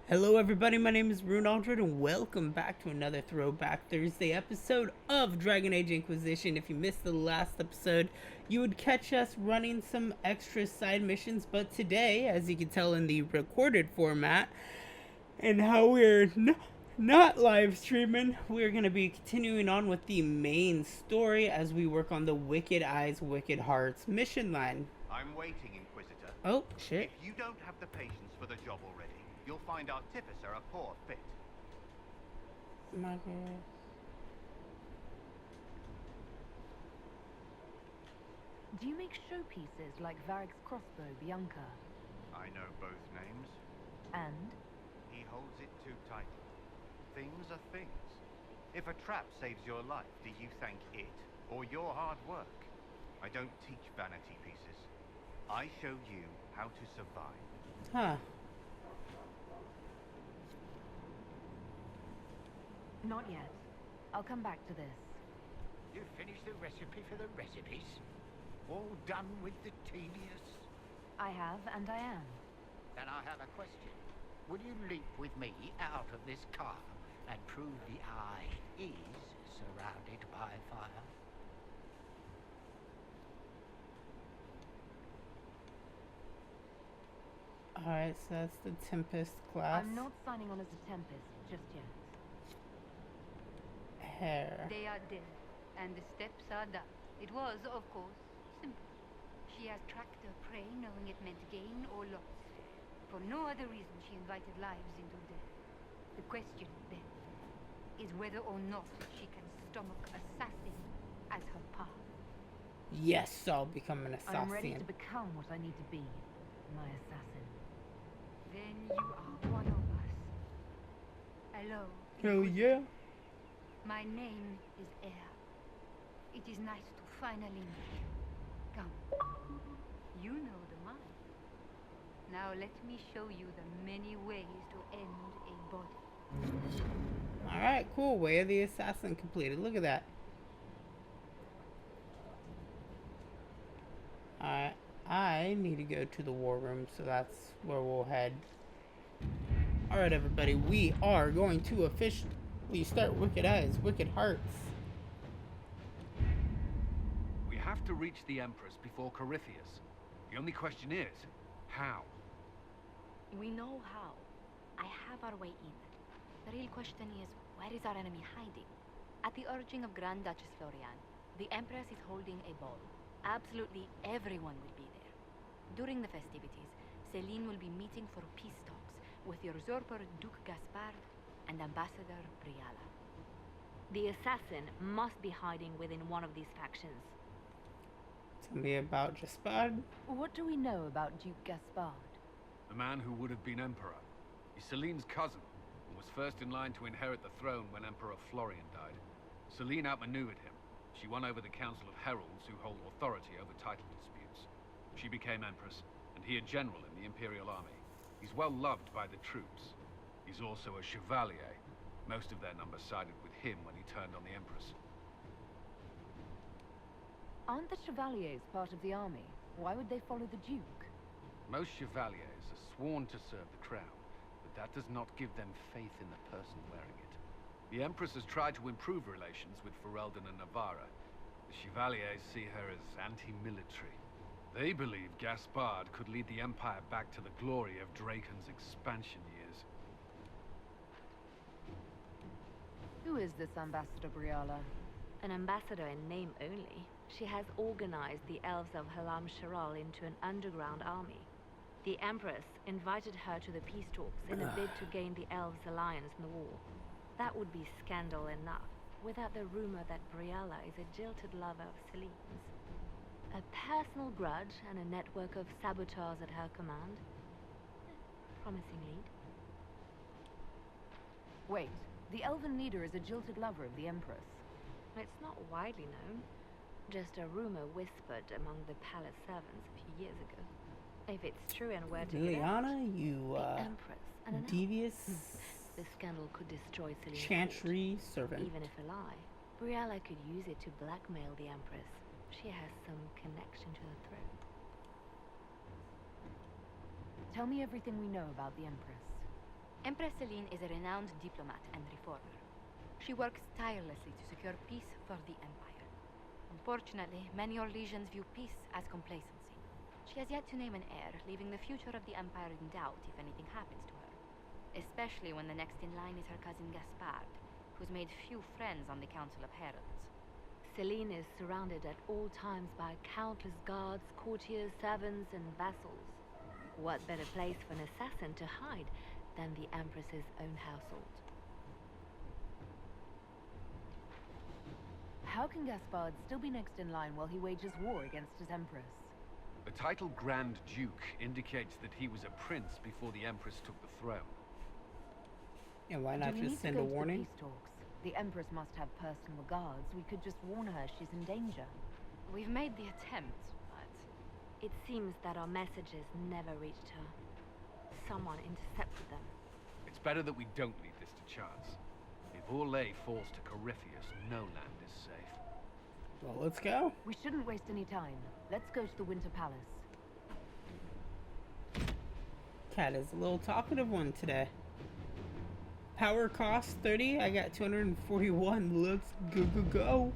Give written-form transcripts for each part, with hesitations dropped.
Hello everybody, my name is Ryunn Eldred and welcome back to another Throwback Thursday episode of Dragon Age Inquisition. If you missed the last episode, you would catch us running some extra side missions, but today, as you can tell in the recorded format, and how we're not live streaming, we're going to be continuing on with the main story as we work on the Wicked Eyes, Wicked Hearts mission line. I'm waiting, Inquisitor. Oh, shit. If you don't have the patience for the job already, you'll find Artificer a poor fit. My God. Do you make showpieces like Varric's crossbow, Bianca? I know both names. And? He holds it too tightly. Things are things. If a trap saves your life, do you thank it or your hard work? I don't teach vanity pieces. I show you how to survive. Huh. Not yet. I'll come back to this. You finished the recipe for the recipes? All done with the tedious? I have, and I am. Then I have a question. Will you leap with me out of this car and prove the eye is surrounded by fire? Alright, so that's the Tempest class. I'm not signing on as a Tempest just yet. Hair. They are dead, and the steps are done. It was, of course, simple. She has tracked her prey knowing it meant gain or loss. For no other reason she invited lives into death. The question, then, is whether or not she can stomach assassin as her path. Yes, I'll become an assassin. I'm ready to become what I need to be. My assassin. Then you are one of us. Hello. Oh yeah? My name is Air. It is nice to finally meet you. Come. You know the mind. Now let me show you the many ways to end a body. Alright, cool. Way of the Assassin completed. Look at that. Alright, I need to go to the war room, so that's where we'll head. Alright, everybody, we are going to officially start Wicked Eyes, Wicked Hearts. We have to reach the Empress before Corypheus. The only question is, how? We know how. I have our way in. The real question is, where is our enemy hiding? At the urging of Grand Duchess Florian, the Empress is holding a ball. Absolutely everyone will be there. During the festivities, Celene will be meeting for peace talks with the usurper Duke Gaspard and Ambassador Briala. The assassin must be hiding within one of these factions. Tell me about Gaspard. What do we know about Duke Gaspard? The man who would have been Emperor. He's Celene's cousin, and was first in line to inherit the throne when Emperor Florian died. Celene outmaneuvered him. She won over the Council of Heralds, who hold authority over title disputes. She became Empress, and he a general in the Imperial Army. He's well loved by the troops. He's also a chevalier. Most of their number sided with him when he turned on the Empress. Aren't the Chevaliers part of the army? Why would they follow the Duke? Most chevaliers are sworn to serve the crown, but that does not give them faith in the person wearing it. The Empress has tried to improve relations with Ferelden and Navarra. The chevaliers see her as anti-military. They believe Gaspard could lead the Empire back to the glory of Draken's expansion years. Who is this Ambassador Briala? An ambassador in name only. She has organized the elves of Halam Sharal into an underground army. The Empress invited her to the peace talks in a bid to gain the elves' alliance in the war. That would be scandal enough, without the rumor that Briala is a jilted lover of Celene's. A personal grudge and a network of saboteurs at her command. Promising lead. Wait, the elven leader is a jilted lover of the Empress. It's not widely known. Just a rumor whispered among the palace servants a few years ago. If it's true and were to get out, Liliana, you, the Empress and an elf. devious The scandal could destroy Celene's chantry servant. even if a lie. Briala could use it to blackmail the Empress. She has some connection to the throne. Tell me everything we know about the Empress. Empress Celene is a renowned diplomat and reformer. She works tirelessly to secure peace for the Empire. Unfortunately, many Orlesians view peace as complacency. She has yet to name an heir, leaving the future of the Empire in doubt if anything happens to her. Especially when the next in line is her cousin Gaspard, who's made few friends on the Council of Heralds. Celene is surrounded at all times by countless guards, courtiers, servants, and vassals. What better place for an assassin to hide than the Empress's own household? How can Gaspard still be next in line while he wages war against his Empress? The title Grand Duke indicates that he was a prince before the Empress took the throne. And why not Do we need just to send go a to the warning? peace talks? The Empress must have personal guards. We could just warn her she's in danger. We've made the attempt, but It seems that our messages never reached her. Someone intercepted them. It's better that we don't leave this to chance. If Orlais falls to Corypheus, no land is safe. Well, let's go. We shouldn't waste any time. Let's go to the Winter Palace. Cat is a little talkative one today. Power cost 30. I got 241. Let's go.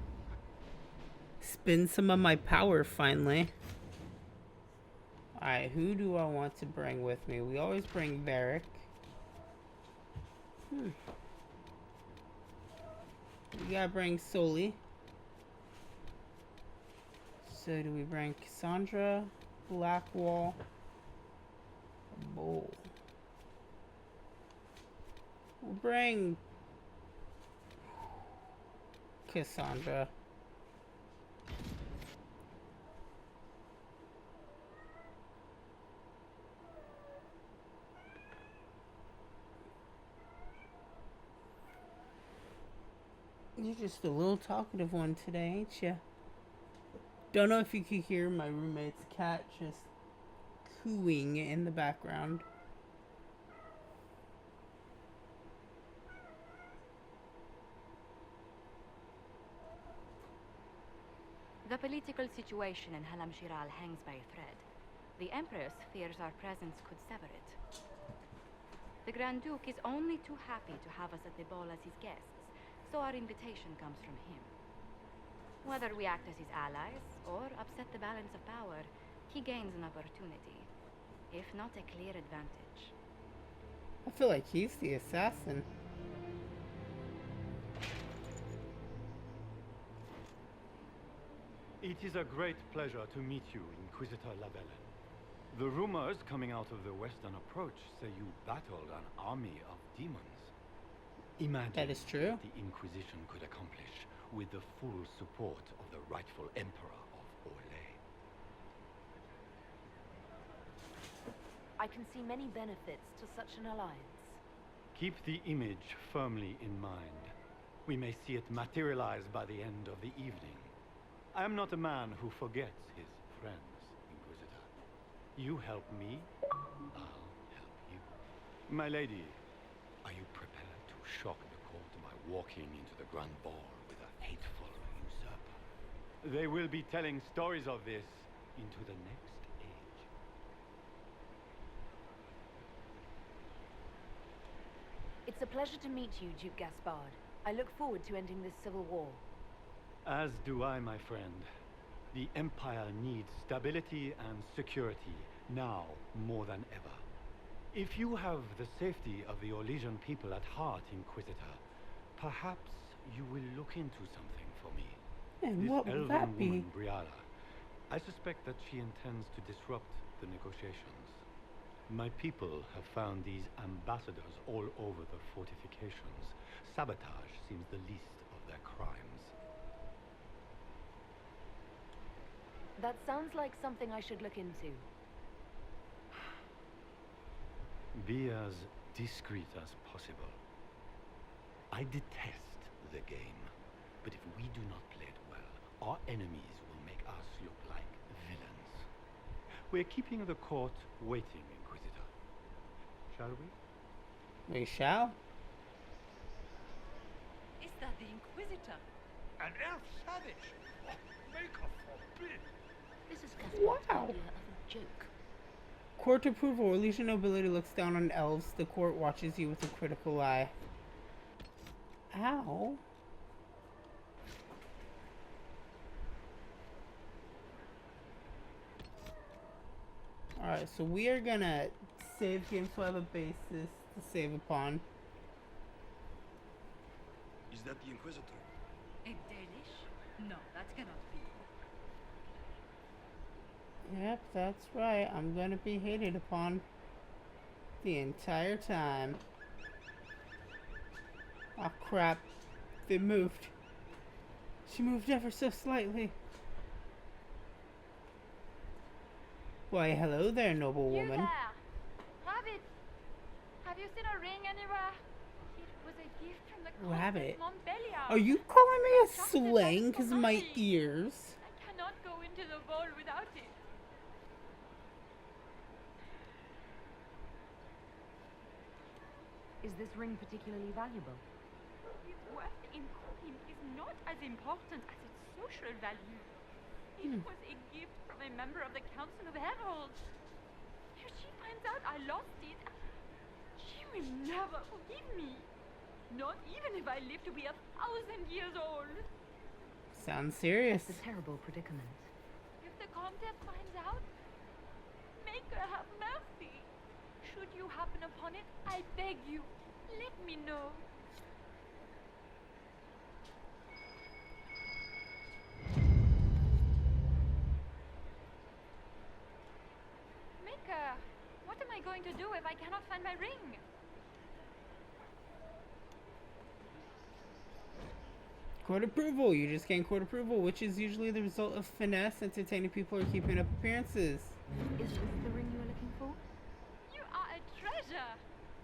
Spend some of my power finally. Alright, who do I want to bring with me? We always bring Varric. We gotta bring Soli. So do we bring Cassandra, Blackwall, Bull? We'll bring Cassandra. You're just a little talkative one today, ain't ya? Don't know if you could hear my roommate's cat just cooing in the background. the political situation in Halam-Shiral hangs by a thread. The Empress fears our presence could sever it. The Grand Duke is only too happy to have us at the ball as his guests, so our invitation comes from him. Whether we act as his allies or upset the balance of power, he gains an opportunity, if not a clear advantage. I feel like he's the assassin. It is a great pleasure to meet you, Inquisitor Labelle. The rumors coming out of the western approach say you battled an army of demons. Imagine That is true. what the Inquisition could accomplish with the full support of the rightful Emperor of Orlais. I can see many benefits to such an alliance. Keep the image firmly in mind. We may see it materialize by the end of the evening. I am not a man who forgets his friends, Inquisitor. You help me, I'll help you. My lady, are you prepared to shock the court by walking into the Grand Ball with a hateful usurper? They will be telling stories of this into the next age. It's a pleasure to meet you, Duke Gaspard. I look forward to ending this civil war. As do I, my friend. The Empire needs stability and security, now more than ever. If you have the safety of the Orlesian people at heart, Inquisitor, perhaps you will look into something for me. And This what would elven that be? woman, Briala, I suspect that she intends to disrupt the negotiations. My people have found these ambassadors all over the fortifications. Sabotage seems the least of their crimes. That sounds like something I should look into. Be as discreet as possible. I detest the game, but if we do not play it well, our enemies will make us look like villains. We're keeping the court waiting, Inquisitor. Shall we? We shall. Is that the Inquisitor? An elf savage! Make a forbid! This is Gaspard's Wow. idea of a joke. Court approval. Orlesian nobility looks down on elves. The court watches you with a critical eye. Ow. Alright, so we are gonna save game so I have a basis to save upon. Is that the Inquisitor? A Danish? No, that cannot be. Yep, that's right. I'm gonna be hated upon the entire time. Oh crap. They moved. She moved ever so slightly. Why, hello there, noble woman. You there! Rabbit! Have you seen a ring anywhere? It was a gift from the Rabbit? Montbelliard. Are you calling me a slang because of my ears? I cannot go into the vault without it. Is this ring particularly valuable? Its worth in coin is not as important as its social value. It was a gift from a member of the Council of Heralds. If she finds out I lost it, she will never forgive me. Not even if I live to be 1,000 years old. Sounds serious. It's a terrible predicament. If the Comtesse finds out, make her have mercy. Should you happen upon it, I beg you, let me know. Maker, what am I going to do if I cannot find my ring? Court approval. You just gain court approval, which is usually the result of finesse, entertaining people, or keeping up appearances. Is this the ring you were looking for? You are a treasure!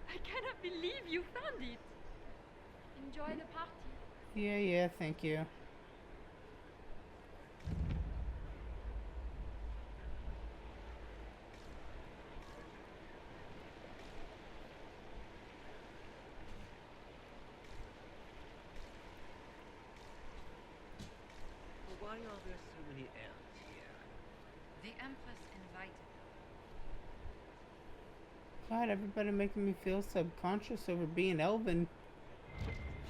I cannot believe you found it. Enjoy the party. Yeah, thank you. Why are there so many elves here? The Empress invited. God, everybody making me feel subconscious over being elven.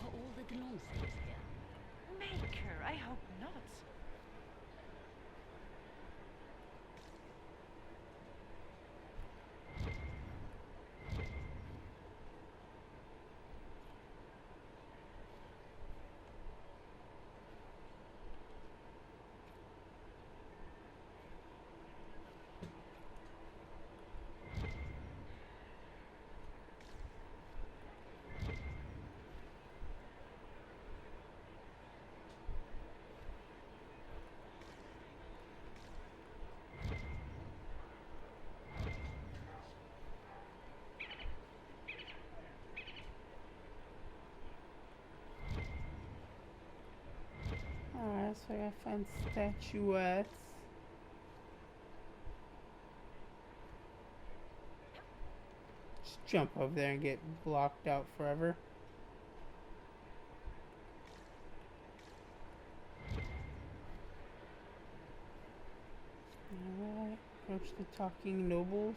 Are all the Chalons here? Maker, I hope not. Alright, so I gotta find statuettes. Just jump over there and get blocked out forever. Alright, approach the talking nobles.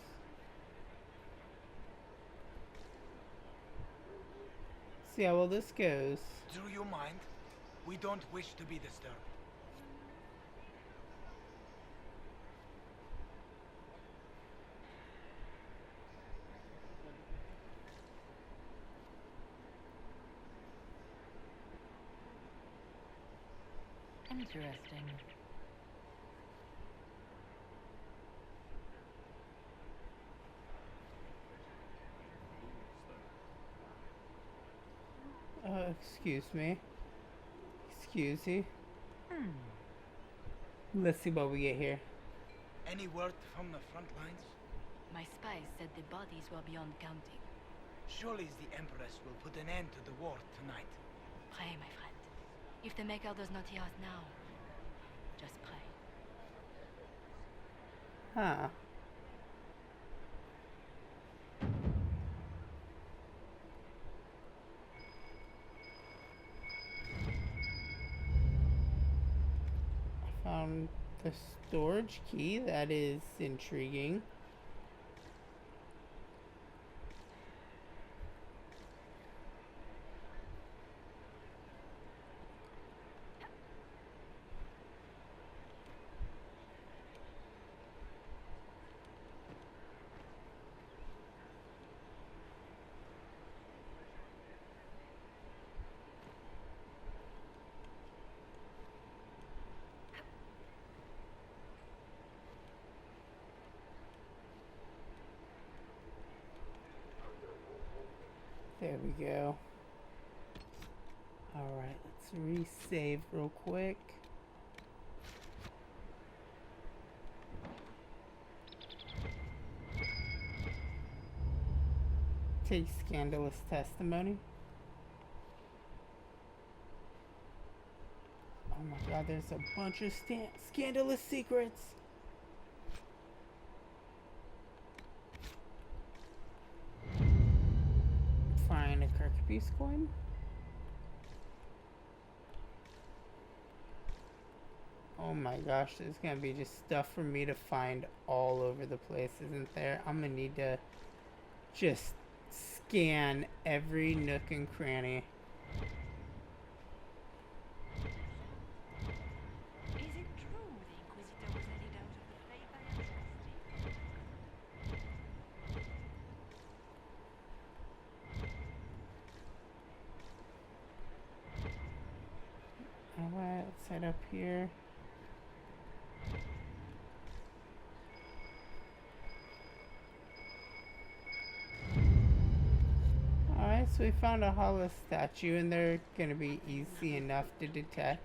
See how well this goes. Do you mind? We don't wish to be disturbed. Interesting. Excuse me. Excuse you. Let's see what we get here. Any word from the front lines? My spies said the bodies were beyond counting. Surely the Empress will put an end to the war tonight. Pray, my friend. If the Maker does not hear us now, just pray. Huh. I found the storage key. That is intriguing. There we go. Alright, let's resave real quick. Take scandalous testimony. Oh my god, there's a bunch of scandalous secrets. Find a Kirkby's coin. Oh my gosh, there's gonna be just stuff for me to find all over the place, isn't there? I'm gonna need to just scan every nook and cranny. Is it true the Inquisitor was ended out of the faith by atrocity? Alright, let's head up here. Alright, so we found a hollow statue, and they're gonna be easy enough to detect.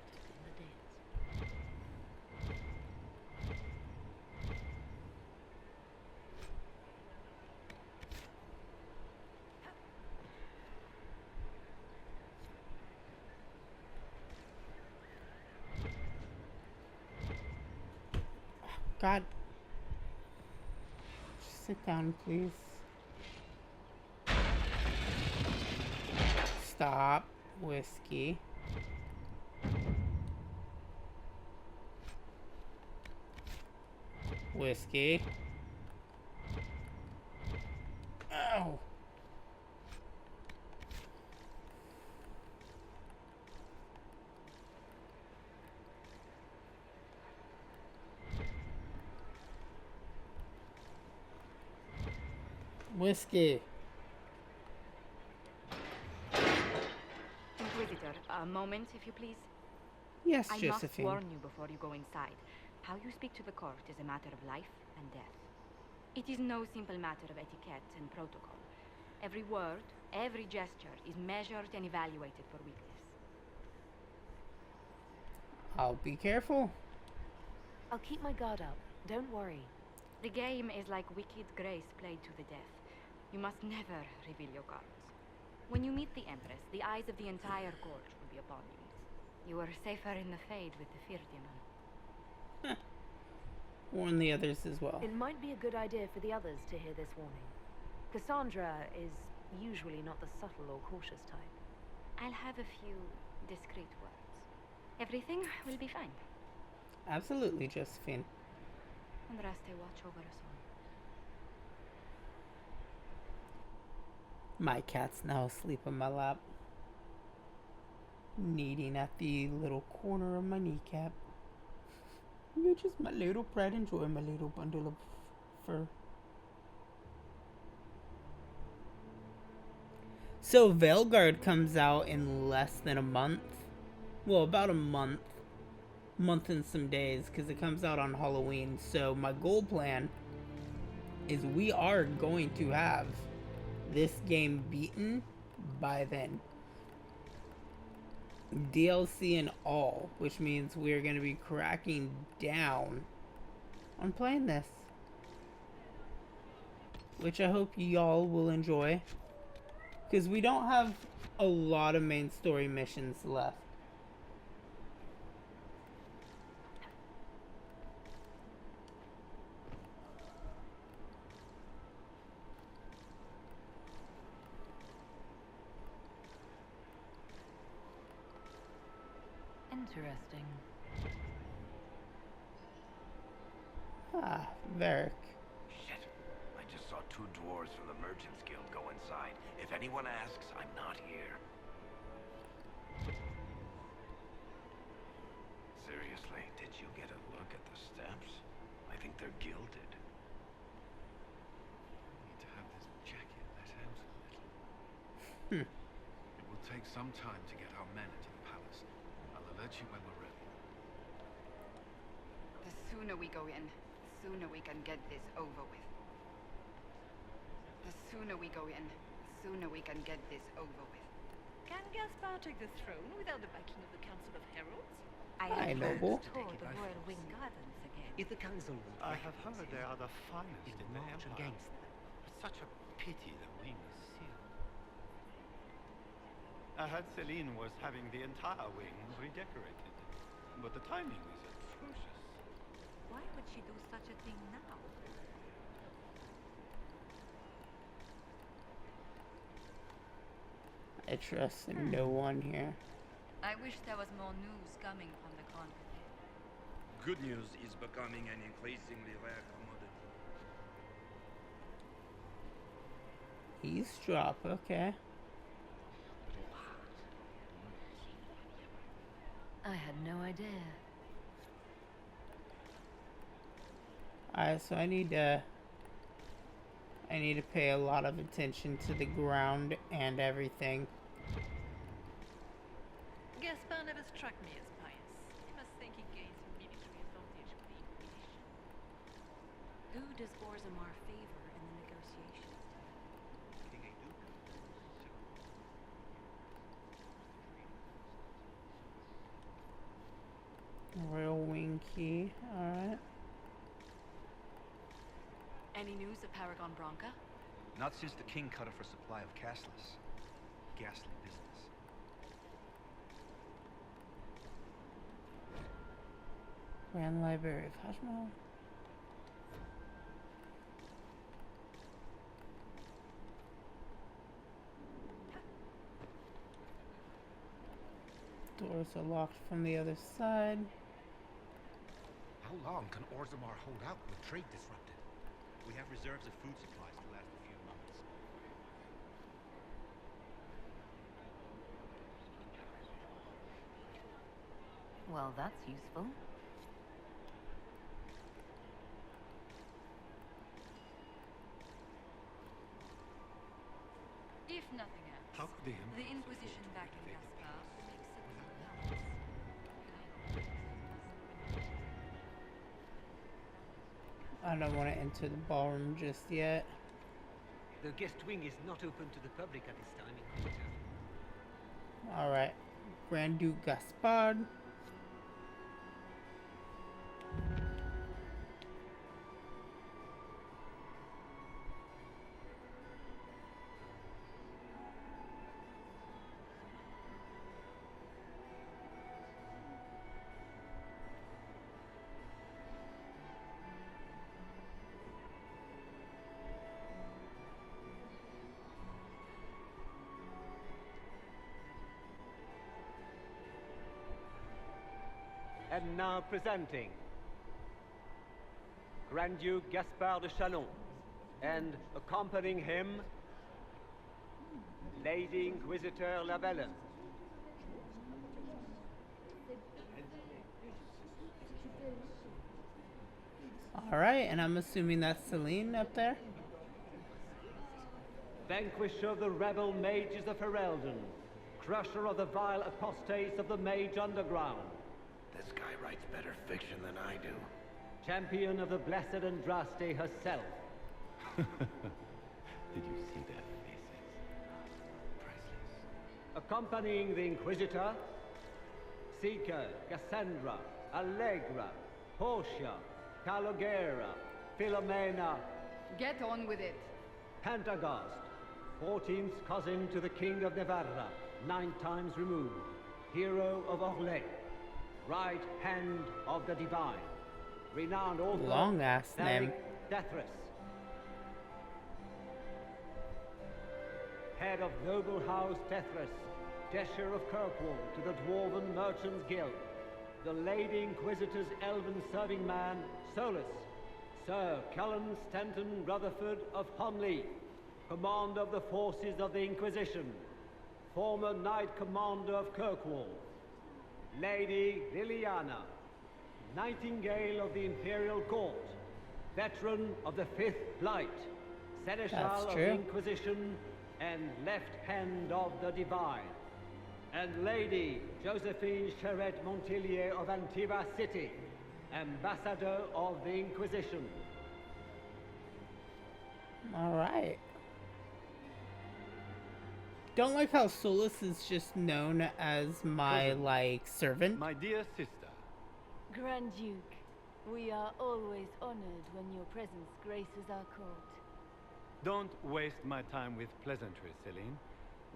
God. Just sit down, please. Stop. Whiskey. Whiskey. Ow. Whiskey. Inquisitor, a moment, if you please. Yes, I Josephine. must warn you before you go inside. How you speak to the court is a matter of life and death. It is no simple matter of etiquette and protocol. Every word, every gesture is measured and evaluated for weakness. I'll be careful. I'll keep my guard up. Don't worry. The game is like wicked grace played to the death. You must never reveal your cards. When you meet the Empress, the eyes of the entire court will be upon you. You are safer in the Fade with the Fear Demon. Warn the others as well. It might be a good idea for the others to hear this warning. Cassandra is usually not the subtle or cautious type. I'll have a few discreet words. Everything will be fine. Absolutely, Josephine. And Raste watch over us all. My cat's now asleep on my lap, kneading at the little corner of my kneecap. You're just my little pride and joy, my little bundle of fur. So Veilguard comes out in less than a month. Well, about a month. Month and some days, because it comes out on Halloween. So my goal plan is we are going to have this game beaten by then. DLC and all, which means we're going to be cracking down on playing this, which I hope y'all will enjoy, because we don't have a lot of main story missions left. Interesting. Ah, Varric. Shit. I just saw 2 dwarves from the Merchants Guild go inside. If anyone asks, I'm not here. Seriously, did you get a look at the steps? I think they're gilded. Need to have this jacket let out a little. Hmm. It will take some time to get our men into the palace. I'll alert you when we're ready. The sooner we go in, the sooner we can get this over with. The sooner we go in, the sooner we can get this over with. Can Gaspard take the throne without the backing of the Council of Heralds? Hi, noble. Tour the Royal Wing Gardens again. If the council will I have heard they are the finest in the march Empire. against them. Such a pity the wing is sealed. I heard Celene was having the entire wing redecorated, but the timing is atrocious. Why would she do such a thing now? I trust in no one here. I wish there was more news coming from the continent. Good news is becoming an increasingly rare commodity. Eavesdrop, okay. I had no idea. Alright, so I need to pay a lot of attention to the ground and everything. Gaspard never struck me as pious. He must think he gains military advantage with the Inquisition. Who does Orzammar favor in the negotiations? Royal Wing Key, alright. Any news of Paragon Branca? Not since the king cut off her supply of castless. Ghastly business. Grand Library of Hashmal. Doors are locked from the other side. How long can Orzammar hold out with trade disrupted? We have reserves of food supplies to last a few months. Well, that's useful. If nothing else, How could the Empress the Inquisition afford to backing take the Gaspard bait? makes it balance. I don't want to enter the ballroom just yet. The guest wing is not open to the public at this time, Inquisitor. Alright. Grand Duke Gaspard. And now presenting Grand Duke Gaspard de Chalons, and accompanying him, Lady Inquisitor Labellin. Alright, and I'm assuming that's Celene up there? Vanquisher of the rebel mages of Ferelden, crusher of the vile apostates of the mage underground. This guy writes better fiction than I do. Champion of the blessed Andraste herself. Did you see their faces? Priceless. Accompanying the Inquisitor, Seeker, Cassandra, Allegra, Portia, Calogera, Philomena. Get on with it. Pantagast, 14th cousin to the King of Navarra, 9 times removed, hero of Orlesian, right hand of the divine, renowned author, Long ass name. Dethris, head of noble house Dethris, Desher of Kirkwall to the Dwarven Merchants Guild, the Lady Inquisitor's elven serving man, Solus, Sir Chalons Stanton Rutherford of Homley, commander of the forces of the Inquisition, former Knight Commander of Kirkwall, Lady Liliana, Nightingale of the Imperial Court, veteran of the Fifth Blight, Seneschal of the Inquisition, and left hand of the Divine, and Lady Josephine Charette Montilier of Antiva City, Ambassador of the Inquisition. Alright. don't like how Solus is just known as my, Cousin. like, servant. My dear sister. Grand Duke, we are always honored when your presence graces our court. Don't waste my time with pleasantries, Celene.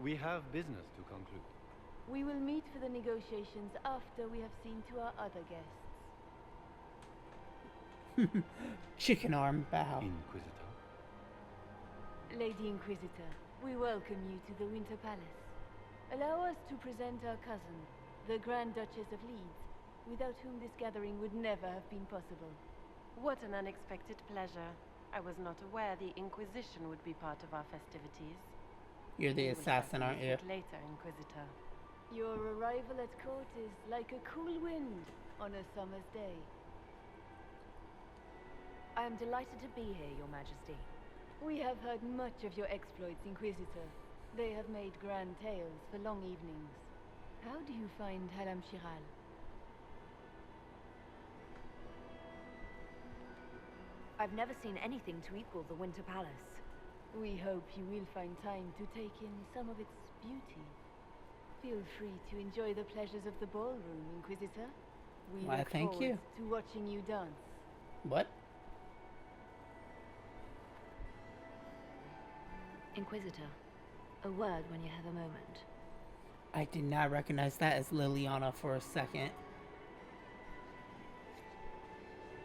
We have business to conclude. We will meet for the negotiations after we have seen to our other guests. Chicken arm bow. Inquisitor. Lady Inquisitor, we welcome you to the Winter Palace. Allow us to present our cousin, the Grand Duchess of Leeds, without whom this gathering would never have been possible. What an unexpected pleasure. I was not aware the Inquisition would be part of our festivities. You're the We will assassin, aren't you? speak later, Inquisitor. Your arrival at court is like a cool wind on a summer's day. I am delighted to be here, Your Majesty. We have heard much of your exploits, Inquisitor. They have made grand tales for long evenings. How do you find Halam Shiral? I've never seen anything to equal the Winter Palace. We hope you will find time to take in some of its beauty. Feel free to enjoy the pleasures of the ballroom, Inquisitor. We Why, look thank forward you. to watching you dance. What? Inquisitor, a word when you have a moment. I did not recognize that as Liliana for a second.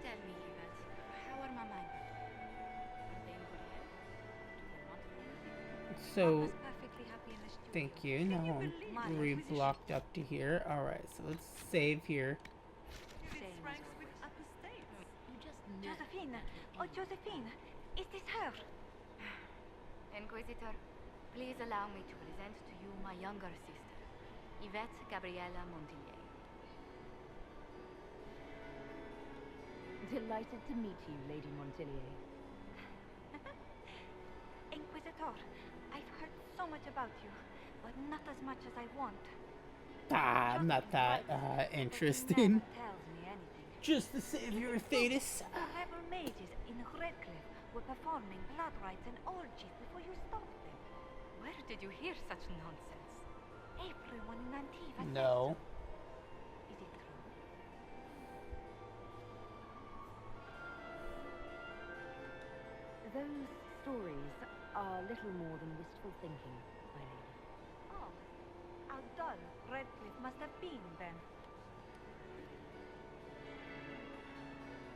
Tell me, Yvette, how are my men? Are they in good health? Do they want food? So, I was perfectly happy in the studio. thank you. Now I'm re-blocked up to here. Alright, so let's save here. Ranks with upper states. You just Josephine! Oh, Josephine! Is this her? Inquisitor, please allow me to present to you my younger sister, Yvette Gabriella Montigny. Delighted to meet you, Lady Montillier. Inquisitor, I've heard so much about you, but not as much as I want. Ah, I'm not that interesting. Never tells me anything. Just the savior of Thetis. The rebel mages in Redcliffe were performing blood rites and orgies before you stopped them. Where did you hear such nonsense? Everyone in Antiva says No. so. Is it true? Those stories are little more than wistful thinking, my lady. Oh, how dull Redcliffe must have been then.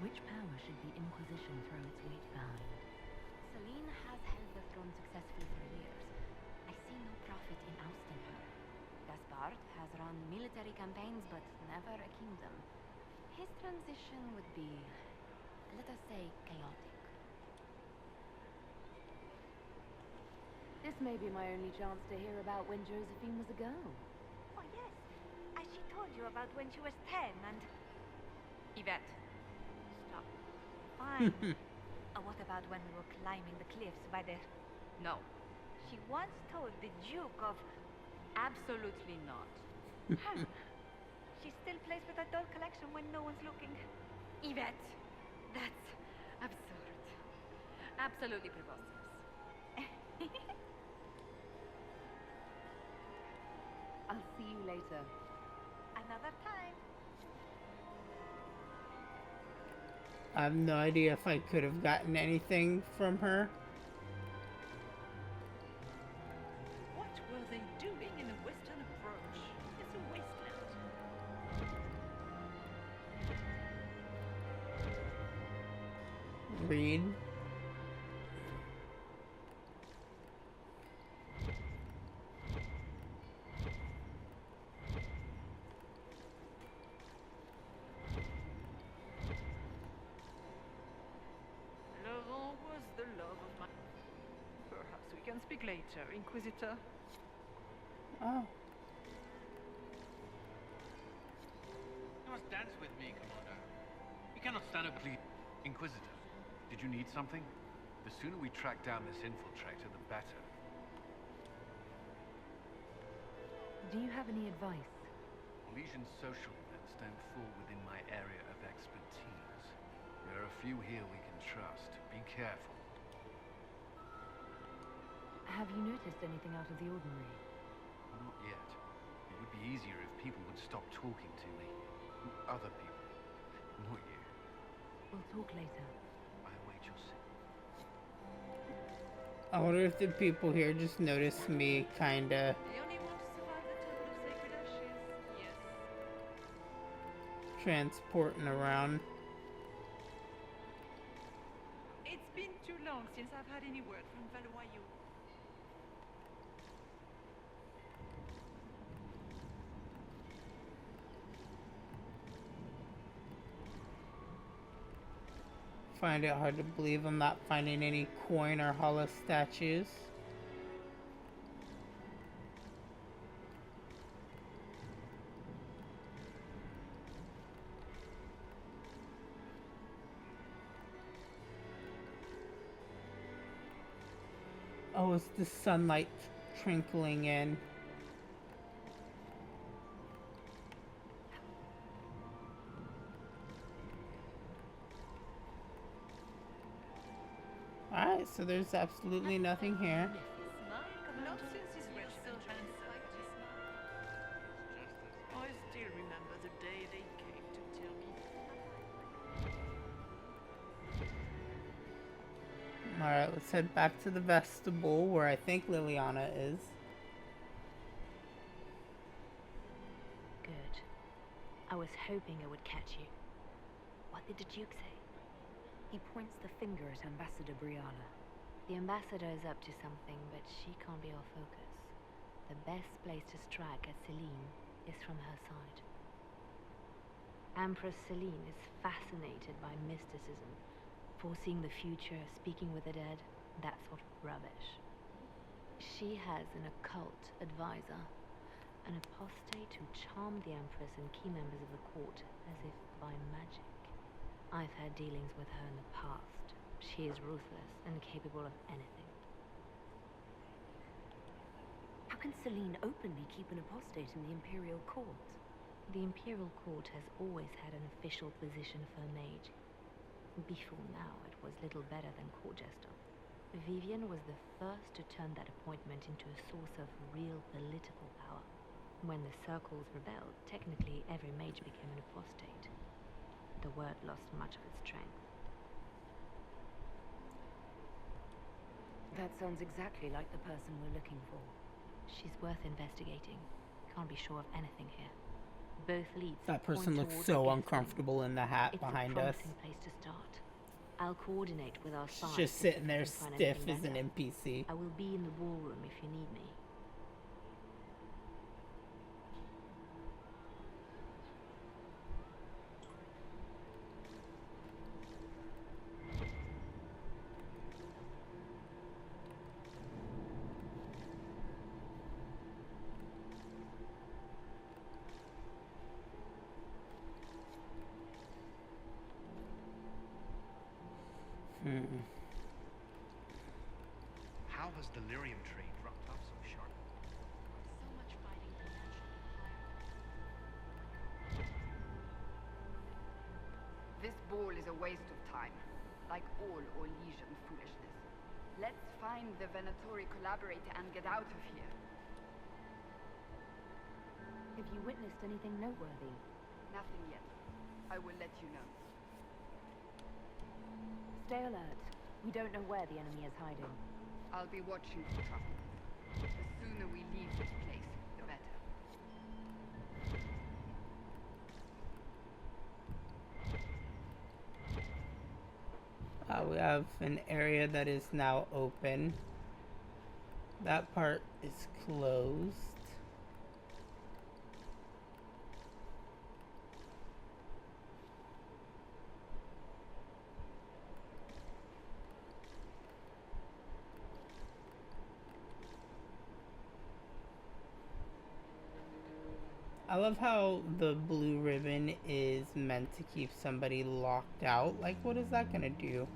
Which power should the Inquisition throw its weight behind? Celene has held the throne successfully for years. I see no profit in ousting her. Gaspard has run military campaigns, but never a kingdom. His transition would be, let us say, chaotic. This may be my only chance to hear about when Josephine was a girl. Oh yes, as she told you about when she was 10 and... Yvette. Stop. Fine. What about when we were climbing the cliffs by the... No. She once told the Duke of... Absolutely not. Huh. She still plays with her doll collection when no one's looking. Yvette, that's absurd. Absolutely preposterous. I'll see you later. Another time. I have no idea if I could have gotten anything from her. What were they doing in a western approach? It's a wasteland. Read. Laurent was the love of my... Perhaps we can speak later, Inquisitor. Oh. You must dance with me, Commander. You cannot stand up, please. Inquisitor, did you need something? The sooner we track down this infiltrator, the better. Do you have any advice? Orlesian social events don't fall within my area of expertise. There are a few here we can trust. Be careful. Have you noticed anything out of the ordinary? people would stop talking to me. Other people. Not you. We'll talk later. I await your I wonder if the people here just noticed me kinda The only one to survive the Temple of Sacred Ashes. Yes. transporting around. It's been too long since I've had any word from Valoyou. Find it hard to believe I'm not finding any coin or hollow statues. Oh, it's the sunlight trickling in. Alright, so there's absolutely nothing here. Not since his regiment joined I still remember the day they came to tell me. Alright, let's head back to the vestibule where I think Liliana is. Good. I was hoping I would catch you. What did the Duke say? He points the finger at Ambassador Brianna. The ambassador is up to something, but she can't be our focus. The best place to strike at Celene is from her side. Empress Celene is fascinated by mysticism, foreseeing the future, speaking with the dead, that sort of rubbish. She has an occult advisor, an apostate who charmed the Empress and key members of the court as if by magic. I've had dealings with her in the past. She is ruthless and capable of anything. How can Celene openly keep an apostate in the Imperial Court? The Imperial Court has always had an official position for a mage. Before now, it was little better than court jester. Vivian was the first to turn that appointment into a source of real political power. When the circles rebelled, technically every mage became an apostate. The word lost much of its strength. That sounds exactly like the person we're looking for. She's worth investigating. Can't be sure of anything here. Both leads. That person looks so uncomfortable in the hat behind us. It's a promising place to start. I'll coordinate with our She's side. just sitting there stiff as an NPC. I will be in the ballroom if you need me. How has delirium trade dropped off so sharp? So much fighting for natural This ball is a waste of time, like all Orlesian foolishness. Let's find the Venatori collaborator and get out of here. Have you witnessed anything noteworthy? Nothing yet. I will let you know. Stay alert. We don't know where the enemy is hiding. I'll be watching for trouble. The sooner we leave this place, the better. We have an area that is now open. That part is closed. I love how the blue ribbon is meant to keep somebody locked out. Like, what is that gonna do?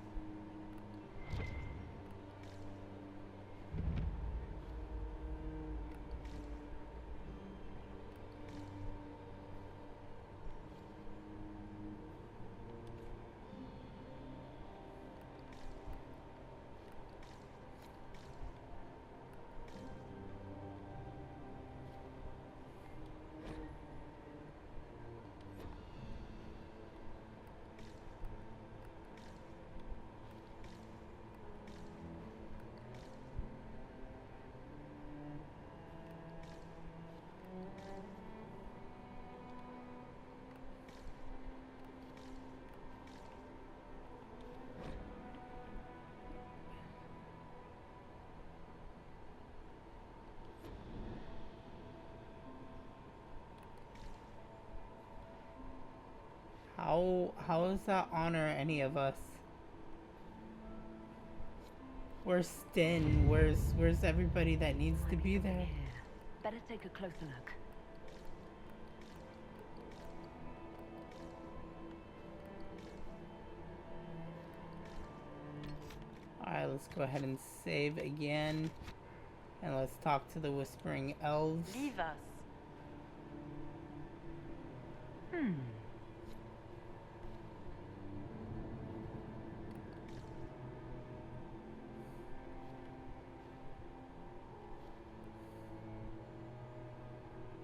How does that honor any of us? Where's Sten? Where's everybody that needs to be there? Better take a closer look. Alright, let's go ahead and save again. And let's talk to the Whispering Elves. Leave us.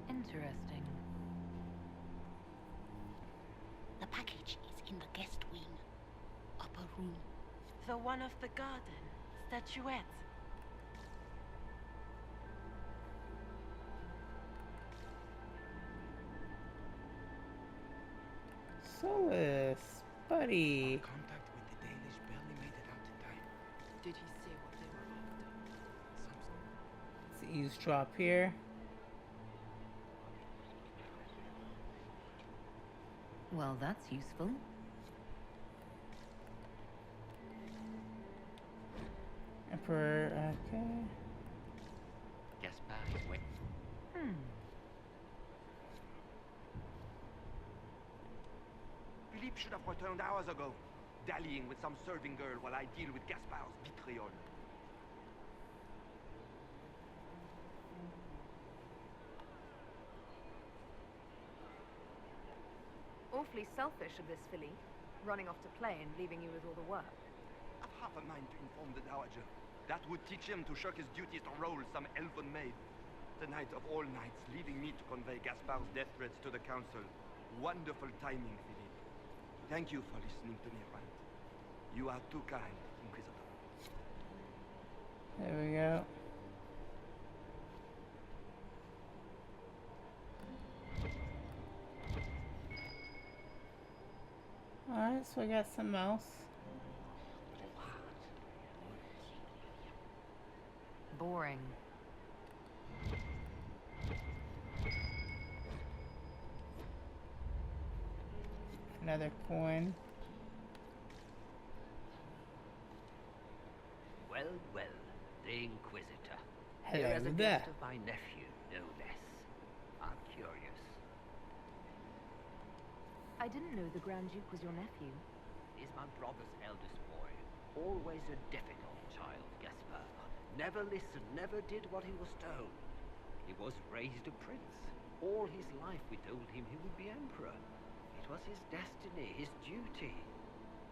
Interesting. The package is in the guest wing. Upper room. The one of the garden. Statuette. Solus, buddy. Contact with the Danish barely made it out in time. Did he say what they were after? Let's eavesdrop here. Well, that's useful. Emperor, okay. Gaspard is wet. Philippe should have returned hours ago, dallying with some serving girl while I deal with Gaspard's vitriol. Awfully selfish of this filly, running off to play and leaving you with all the work. I've half a mind to inform the Dowager. That would teach him to shirk his duties to roll some elven maid. The night of all nights, leaving me to convey Gaspard's death threats to the council. Wonderful timing, Philippe. Thank you for listening to me rant. You are too kind, Inquisitor. There we go. Alright, so I got some mouse. Boring. Another coin. Well, well, the Inquisitor. Hello Here as a there. gift of my nephew, no less. I'm curious. I didn't know the Grand Duke was your nephew. He's my brother's eldest boy. Always a difficult child, Gaspard. Never listened, never did what he was told. He was raised a prince. All his life we told him he would be emperor. It was his destiny, his duty.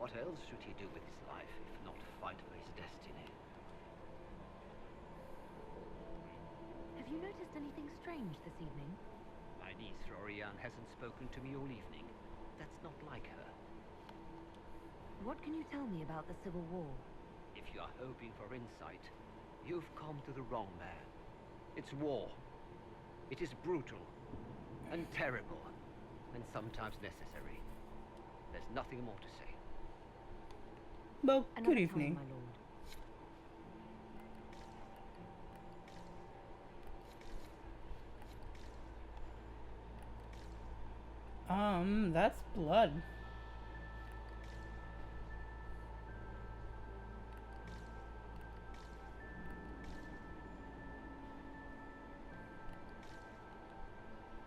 What else should he do with his life if not fight for his destiny? Have you noticed anything strange this evening? My niece Ryunn hasn't spoken to me all evening. That's not like her. What can you tell me about the Civil War? If you are hoping for insight, you've come to the wrong man. It's war. It is brutal and terrible and sometimes necessary. There's nothing more to say. Well, Another good time, evening. my lord. That's blood.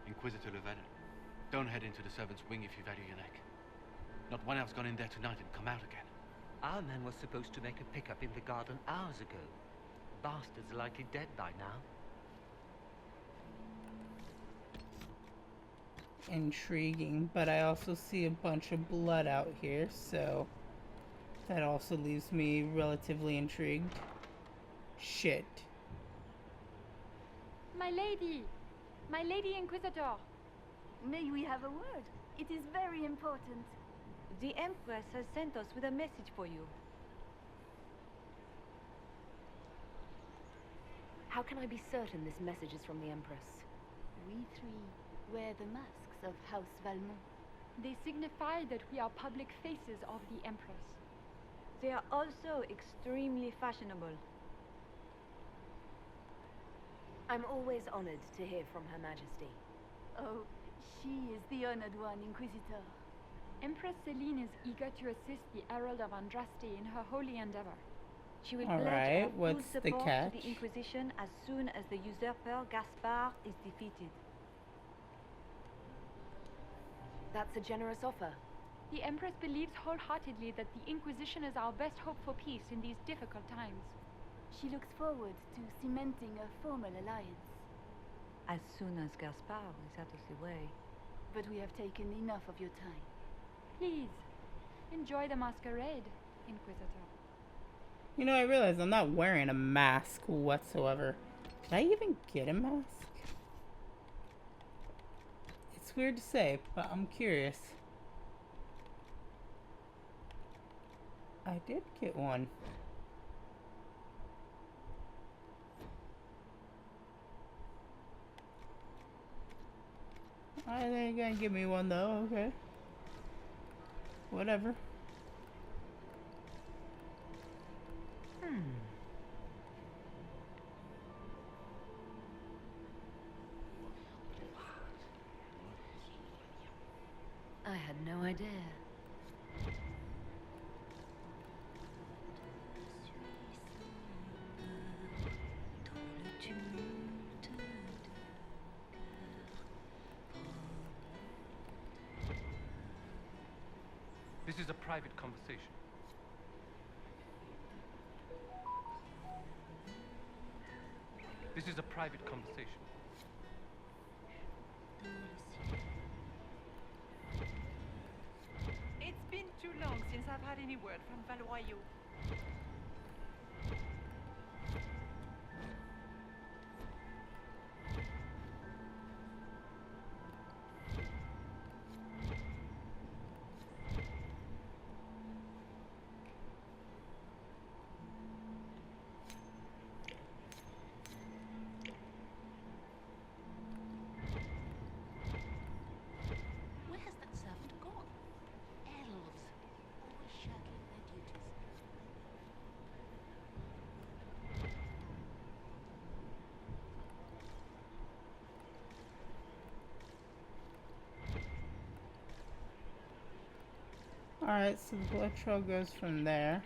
Inquisitor Llewellyn, don't head into the servants' wing if you value your neck. Not one elf's gone in there tonight and come out again. Our man was supposed to make a pickup in the garden hours ago. Bastard's likely dead by now. Intriguing, but I also see a bunch of blood out here, so that also leaves me relatively intrigued. Shit. My lady! My lady Inquisitor! May we have a word? It is very important. The Empress has sent us with a message for you. How can I be certain this message is from the Empress? We three wear the masks of House Valmont. They signify that we are public faces of the Empress. They are also extremely fashionable. I'm always honored to hear from Her Majesty. Oh, she is the honored one, Inquisitor. Empress Celene is eager to assist the Herald of Andraste in her holy endeavor. She will All pledge right, her full what's the support catch? to the Inquisition as soon as the usurper Gaspard is defeated. That's a generous offer. The Empress believes wholeheartedly that the Inquisition is our best hope for peace in these difficult times. She looks forward to cementing a formal alliance. As soon as Gaspard is out of the way. But we have taken enough of your time. Please, enjoy the masquerade, Inquisitor. You know, I realize I'm not wearing a mask whatsoever. Did I even get a mask? It's weird to say, but I'm curious. I did get one. I think you're gonna give me one though, okay. Whatever. I had no idea. This is a private conversation. This is a private conversation. It's been too long since I've had any word from Valoyo. Alright, so the blood trail goes from there.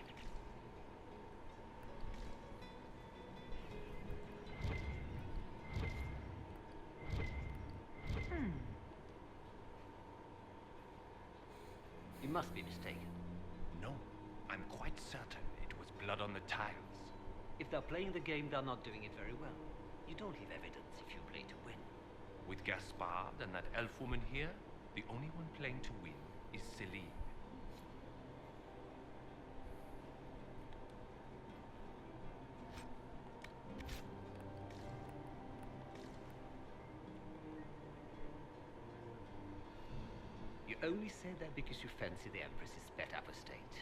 You must be mistaken. No, I'm quite certain it was blood on the tiles. If they're playing the game, they're not doing it very well. You don't leave evidence if you play to win. With Gaspard and that elf woman here, the only one playing to win is Celene. You only say that because you fancy the Empress's pet apostate.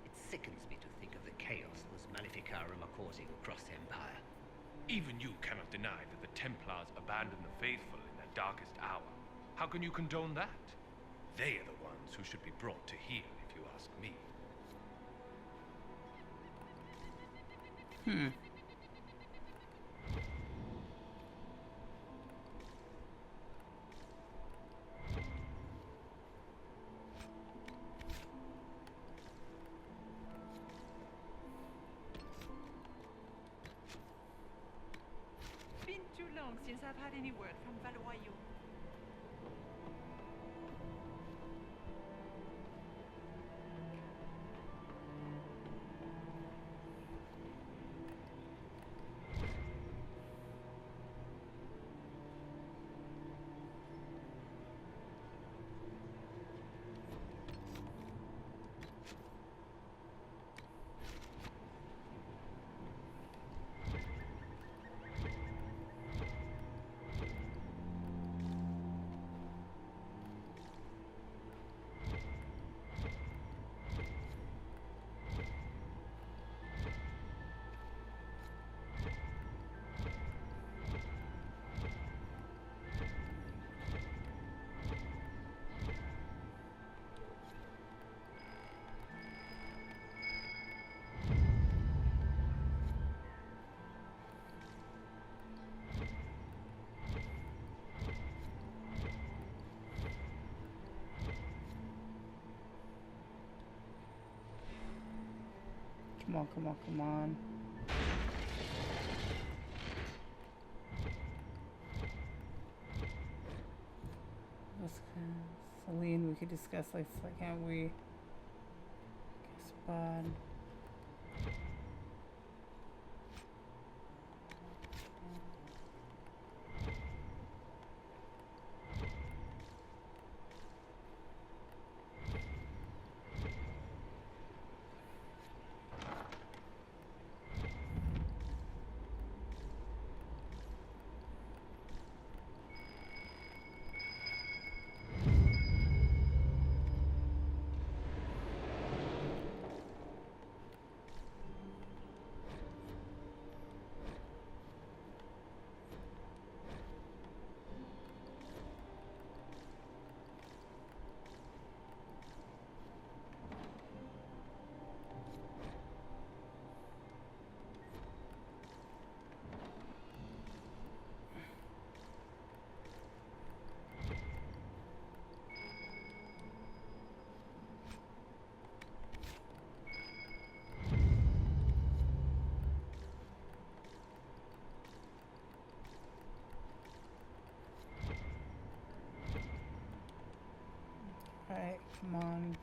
It sickens me to think of the chaos those Maleficarum are causing across the Empire. Even you cannot deny that the Templars abandoned the faithful in their darkest hour. How can you condone that? They are the ones who should be brought to heel, if you ask me. Been too long since I've had any word from Valoyo. Come on, come on, come on. Celene, we could discuss like, can't we? Gaspard. Alright, come on.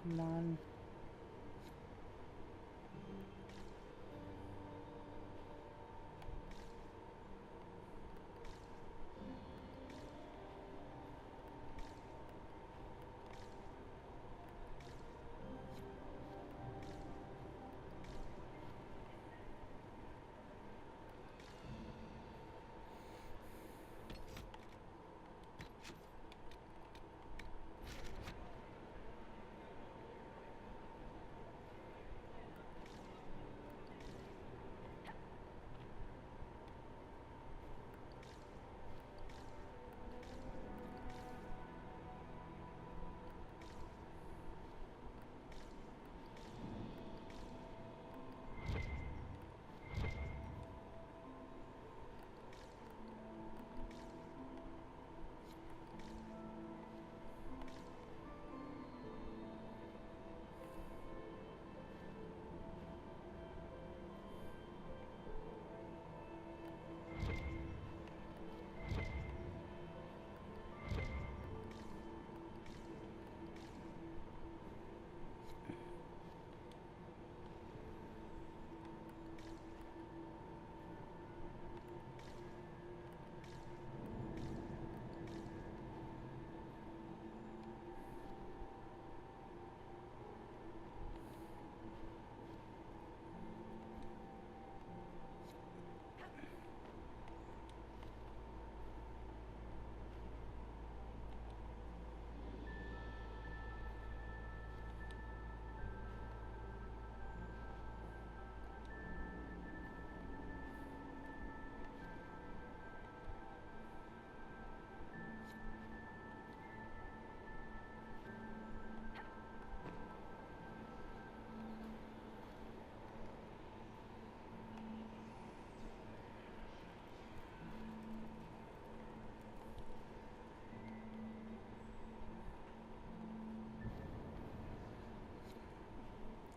Come on.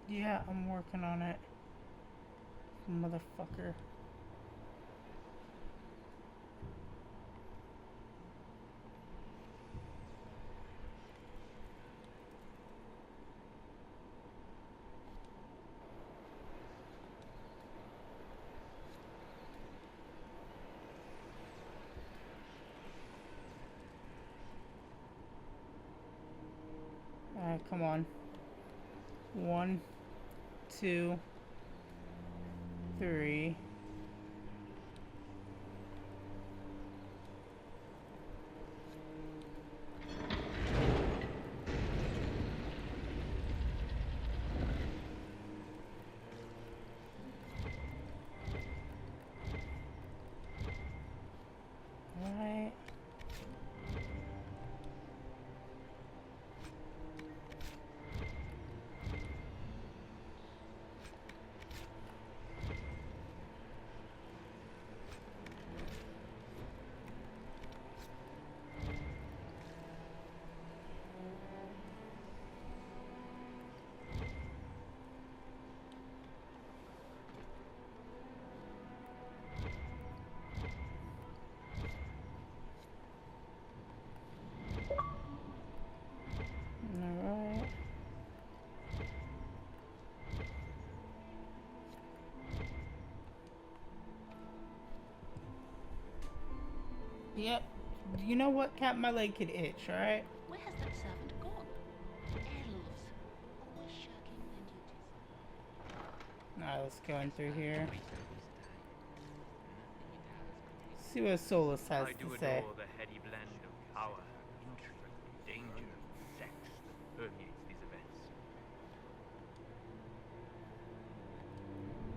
Yeah, I'm working on it. Motherfucker. Alright, come on. 1, 2, 3. Alright. Alright. Yep. You know what, Cat? My leg could itch, alright? Where has that servant gone? Elves, always shirking their duties. Alright, let's go in through here. See what Solus has I do to say. adore the heady blend of power, intrigue, danger, sex that permeates these events.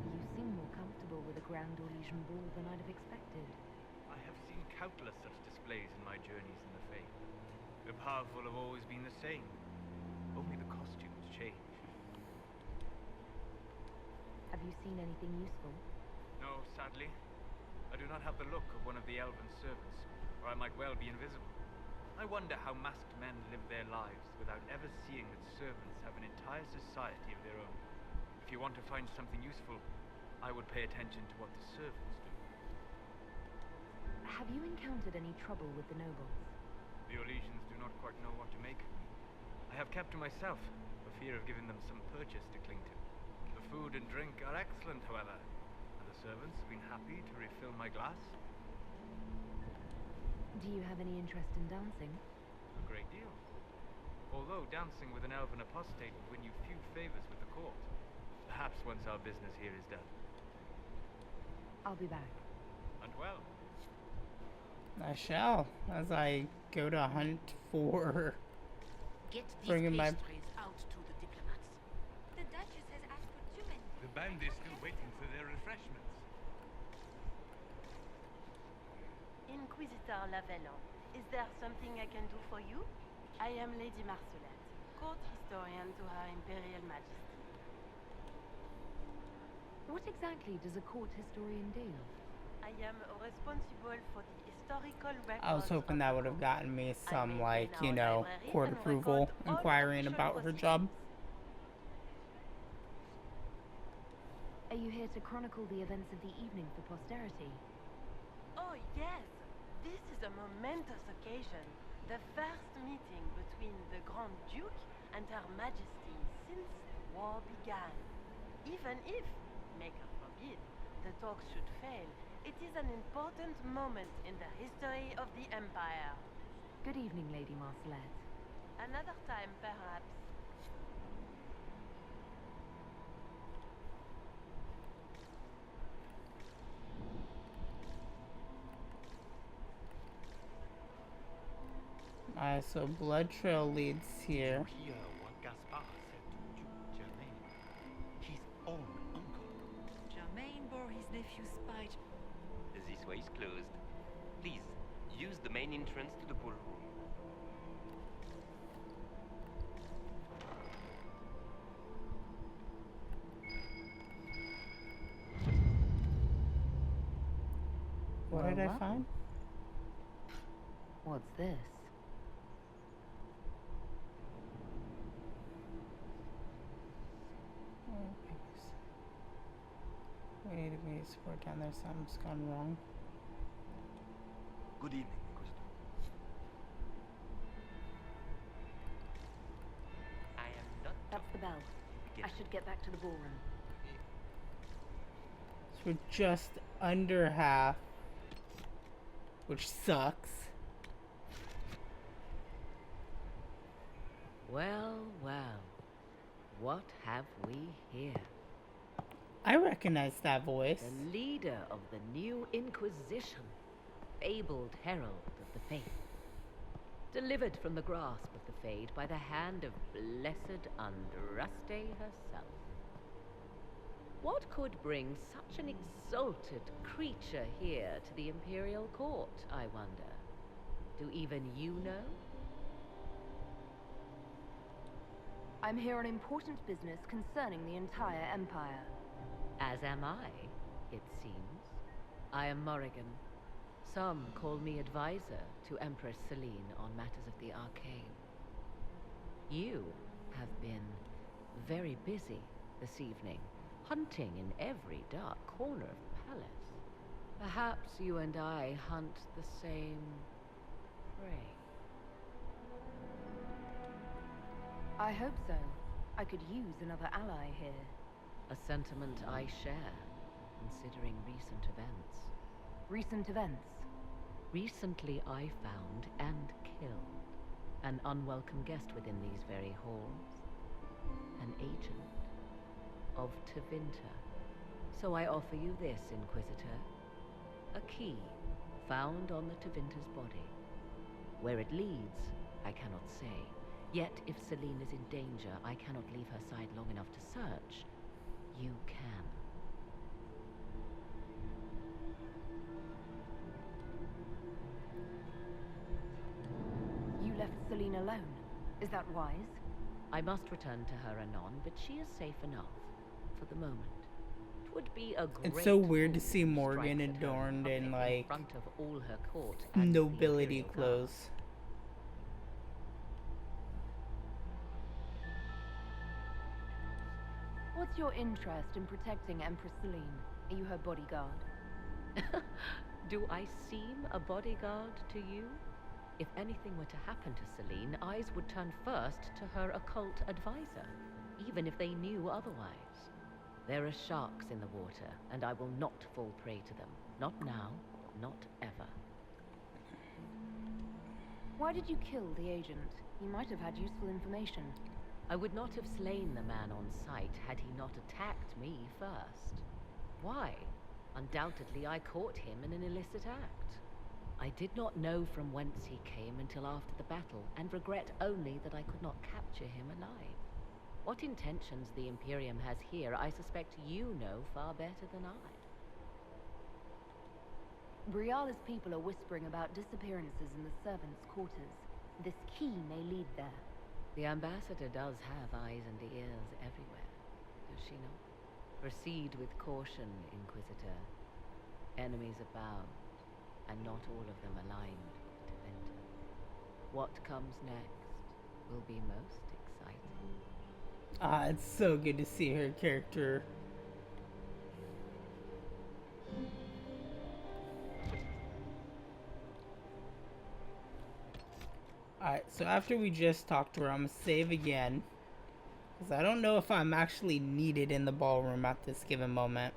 You seem more comfortable with a Grand Orlesian ball than I'd have expected. I have seen countless such displays in my journeys in the Fae. The powerful have always been the same. Only the costumes change. Have you seen anything useful? No, sadly. I do not have the look of one of the elven servants, or I might well be invisible. I wonder how masked men live their lives without ever seeing that servants have an entire society of their own. If you want to find something useful, I would pay attention to what the servants do. Have you encountered any trouble with the nobles? The Orlesians do not quite know what to make of me. I have kept to myself, for fear of giving them some purchase to cling to. The food and drink are excellent, however. Servants have been happy to refill my glass. Do you have any interest in dancing? A great deal. Although dancing with an elven apostate would win you few favors with the court. Perhaps once our business here is done. I'll be back. And well. I shall, as I go to hunt for Get these bringing my pastries out to the diplomats. The Duchess has asked for too many. The band is still waiting for their refreshments. Inquisitor Lavellon, is there something I can do for you? I am Lady Marcelette, court historian to Her Imperial Majesty. What exactly does a court historian do? I am responsible for the historical records. I was hoping that would have gotten me some, like, you know, court approval inquiring about her job. Are you here to chronicle the events of the evening for posterity? Oh yes, this is a momentous occasion. The first meeting between the Grand Duke and Her Majesty since the war began. Even if, maker forbid, the talks should fail, it is an important moment in the history of the Empire. Good evening, Lady Marcelette. Another time, perhaps. Alright, so blood trail leads here. Hear what Gaspard said to Duke Germain, his own uncle. Germain bore his nephew's spite. This way is closed. Please, use the main entrance to the ballroom. What did I find? What's this? Okay, support down there. Something's gone wrong. Good evening, Inquisitor. I am not. That's the bell. I should get back to the ballroom. So we're just under half, which sucks. Well, well. What have we here? I recognize that voice. The leader of the new Inquisition, fabled herald of the faith. Delivered from the grasp of the Fade by the hand of blessed Andraste herself. What could bring such an exalted creature here to the Imperial Court, I wonder? Do even you know? I'm here on important business concerning the entire Empire. As am I, it seems. I am Morrigan. Some call me advisor to Empress Celene on matters of the arcane. You have been very busy this evening, hunting in every dark corner of the palace. Perhaps you and I hunt the same prey. I hope so. I could use another ally here. A sentiment I share, considering recent events. Recent events? Recently I found and killed an unwelcome guest within these very halls. An agent of Tevinter. So I offer you this, Inquisitor. A key found on the Tevinter's body. Where it leads, I cannot say. Yet, if Celene is in danger, I cannot leave her side long enough to search. You can. You left Celene alone. Is that wise? I must return to her anon, but she is safe enough for the moment. It would be a great It's so weird to see Morgan adorned in like front of all her court and nobility clothes. What's your interest in protecting Empress Celene? Are you her bodyguard? Do I seem a bodyguard to you? If anything were to happen to Celene, eyes would turn first to her occult advisor, even if they knew otherwise. There are sharks in the water, and I will not fall prey to them. Not now, not ever. Why did you kill the agent? He might have had useful information. I would not have slain the man on sight had he not attacked me first. Why? Undoubtedly I caught him in an illicit act. I did not know from whence he came until after the battle, and regret only that I could not capture him alive. What intentions the Imperium has here, I suspect you know far better than I. Briala's people are whispering about disappearances in the servants' quarters. This key may lead there. The ambassador does have eyes and ears everywhere, does she not? Proceed with caution, Inquisitor. Enemies abound, and not all of them aligned to Vinter. What comes next will be most exciting. Ah, it's so good to see her character. Alright, so after we just talked to her, I'm gonna save again. Because I don't know if I'm actually needed in the ballroom at this given moment.